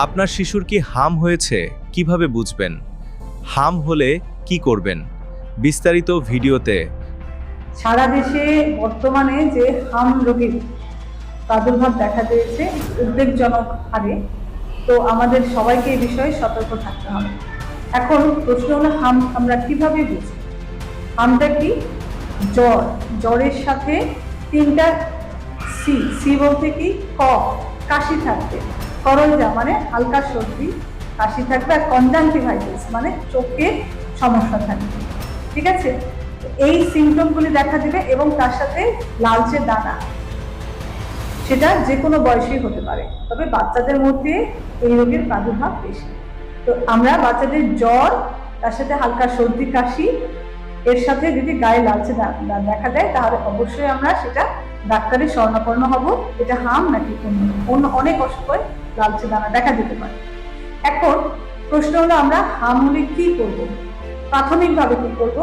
আপনার শিশুর কি হাম হয়েছে কিভাবে বুঝবেন? হাম হলে কি করবেন? বিস্তারিত ভিডিওতে। সারা দেশে বর্তমানে যে হাম রোগীর প্রাদুর্ভাব দেখা দিয়েছে উদ্বেগজনক হারে, তো আমাদের সবাইকে এই বিষয়ে সতর্ক থাকতে হবে। এখন প্রশ্ন হলো, হাম আমরা কিভাবে বুঝি? হামটা কি? জ্বর, জ্বরের সাথে তিনটা সি, সি বলতে কি? কফ, কাশি থাকবে, করজা মানে হালকা সর্দি কাশি থাকবে, আর কনজাংটিভাইটিস মানে চোখে সমস্যা থাকবে। ঠিক আছে, এই সিমটমগুলি দেখা দিবে এবং তার সাথে লালচে দানা, সেটা যে কোনো বয়সেই হতে পারে, তবে বাচ্চাদের মধ্যে এই রোগের প্রাদুর্ভাব বেশি। তো আমরা বাচ্চাদের জ্বর, তার সাথে হালকা সর্দি কাশি, এর সাথে যদি গায়ে লালচে দেখা দেয়, তাহলে অবশ্যই আমরা সেটা ডাক্তারের শরণাপন্ন হব, এটা হাম নাকি অন্য অনেক অসুখে লালচে দানা দেখা দিতে পারে। এখন প্রশ্ন হলো, আমরা হাম হলে কি করব? প্রাথমিকভাবে কি করব?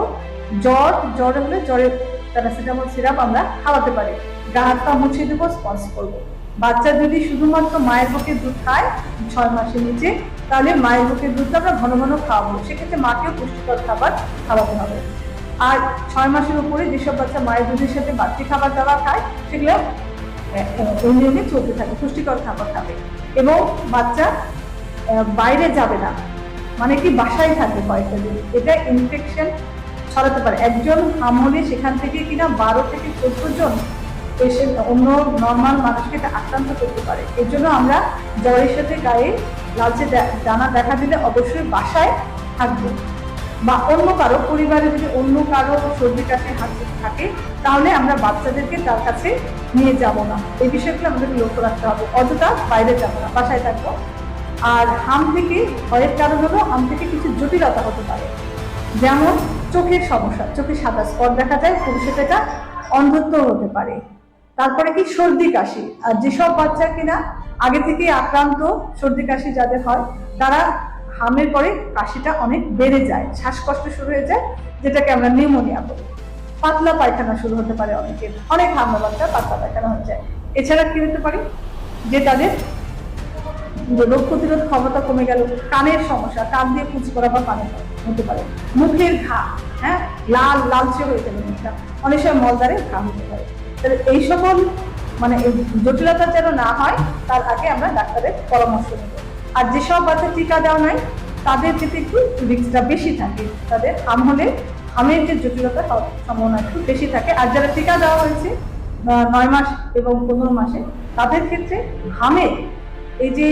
জ্বর হলে জ্বরের প্যারাসিটামল সিরাপ আমরা খাওয়াতে পারি, গা হাত পা মুছিয়ে দেবো, স্পর্শ করবো। বাচ্চা যদি শুধুমাত্র মায়ের বুকের দুধ খায় 6 মাসের নিচে, তাহলে মায়ের বুকের দুধটা আমরা ঘন ঘন খাওয়াবো, সেক্ষেত্রে মাকেও পুষ্টিকর খাবার খাওয়াতে হবে। আর 6 মাসের উপরে যেসব বাচ্চা মায়ের দুধের সাথে বাড়তি খাবার দাবার খায়, সেগুলো ওই নিয়মে চলতে থাকে, পুষ্টিকর খাবার খাবে। এবং বাচ্চা বাইরে যাবে না, মানে কি বাসায় থাকবে কয়েকটা দিন, এটা ইনফেকশন ছড়াতে পারে। একজন হাম হলে সেখান থেকে কিনা 12 থেকে 14 জন পেশেন্ট, অন্য নর্মাল মানুষকে এটা আক্রান্ত করতে পারে। এর জন্য আমরা জ্বরের সাথে গায়ে লালচে দানা দেখা দিলে অবশ্যই বাসায় থাকবো, বা অন্য কারো পরিবারে যদি অন্য কারো সর্দি কাশি থাকে, তাহলে আমরা বাচ্চাদেরকে তার কাছে নিয়ে যাব না। এই বিষয়গুলো আমাদেরকে লক্ষ্য রাখতে হবে, অযথা বাইরে যাবো না, বাসায় থাকবো। আর হাম থেকে ভয়ের কারণ হলো, হাম থেকে কিছু জটিলতা হতে পারে, যেমন চোখের সমস্যা, চোখে সাদা স্পট দেখা যায়, ভবিষ্যতে এটা অন্ধত্ব হতে পারে। তারপরে কি? সর্দি কাশি। আর যেসব বাচ্চা কিনা আগে থেকে আক্রান্ত, সর্দি কাশি যাদের হয়, তারা হামের পরে কাশিটা অনেক বেড়ে যায়, শ্বাসকষ্ট শুরু হয়ে যায়, যেটাকে আমরা নিউমোনিয়া বলি। পাতলা পায়খানা শুরু হতে পারে অনেকের, অনেক হামলা বাচ্চা পাতলা পায়খানা হয়ে যায়। এছাড়া কি হতে পারে? যে তাদের রোগ প্রতিরোধ ক্ষমতা কমে গেল, কানের সমস্যা, কান দিয়ে কুচি করা বা পানি হতে পারে, মুখের ঘা, হ্যাঁ, লালচে হয়ে গেল মুখটা, অনেক সময় মলদারে ঘা হতে পারে। তাহলে এই সকল মানে জটিলতা যেন না হয়, তার আগে আমরা ডাক্তারের পরামর্শ নেব। আর যেসব বাচ্চা টিকা দেওয়া নাই, তাদের যেতে একটু রিস্কটা বেশি থাকে, তাদের হাম হলে হামের যে জটিলতা সম্ভাবনা একটু বেশি থাকে। আর যারা টিকা দেওয়া হয়েছে 9 মাস এবং 15 মাসে, তাদের ক্ষেত্রে হামের এই যে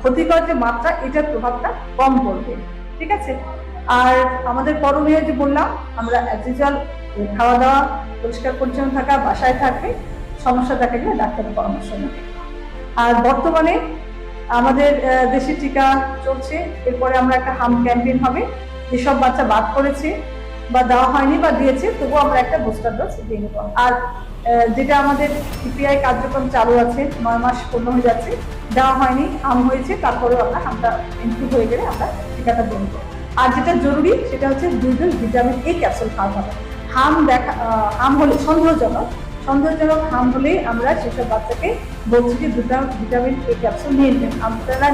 ক্ষতিকর যে মাত্রা, এটার প্রভাবটা কম পড়বে। ঠিক আছে, আর আমাদের করণীয় যে বললাম, আমরা অ্যাজ খাওয়া দাওয়া, পরিষ্কার পরিচ্ছন্ন থাকা, বাসায় থাকবে, সমস্যা দেখা গেলে ডাক্তারের পরামর্শ নেবে। আর বর্তমানে আমাদের দেশে টিকা চলছে, এরপরে আমরা একটা হাম ক্যাম্পেইন হবে, যেসব বাচ্চা বাদ পড়েছে বা দেওয়া হয়নি বা দিয়েছে, তবুও আমরা একটা বুস্টার ডোজ দিয়ে নেব। আর যেটা আমাদের ইপিআই কার্যক্রম চালু আছে, 9 মাস পূর্ণ হয়ে যাচ্ছে, দেওয়া হয়নি, হাম হয়েছে, তারপরেও আমরা হামটা ইনক্লুড হয়ে গেলে আমরা টিকাটা দিয়ে নেব। আর যেটা জরুরি, সেটা হচ্ছে 2 ডোজ ভিটামিন এ ক্যাপসুল খাওয়া হবে। হাম হলে সন্দেহজনক হাম হলেই আমরা সেসব বাচ্চাকে বলছি যে 2টা ভিটামিন এ ক্যাপসুল নিয়ে নেবেন। আপনারা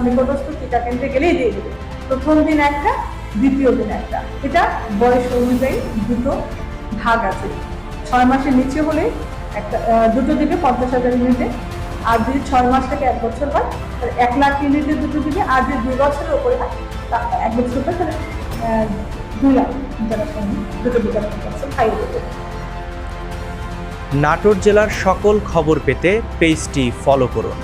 নিকটস্থ টিকা কেন্দ্রে গেলেই দিয়ে দেবেন, প্রথম দিন একটা, দ্বিতীয় দিন একটা। এটা বয়স অনুযায়ী 2টো ভাগ আছে। 6 মাসের নিচে হলে একটা, 2টো দিবে 50,000 ইউনিটে। আর যদি 6 মাস থেকে 1 বছর হয়, তাহলে 1 লাখ ইউনিটে 2টো দিবে। আর যদি 2 বছরের উপরে হয়, 1 বছর হয়, তাহলে 2 লাখ ইন্টারন্যাশনাল 2টো ভিটামিন ক্যাপসুল খাইয়ে দেবে। নাটোর জেলার সকল খবর পেতে পেজটি ফলো করুন।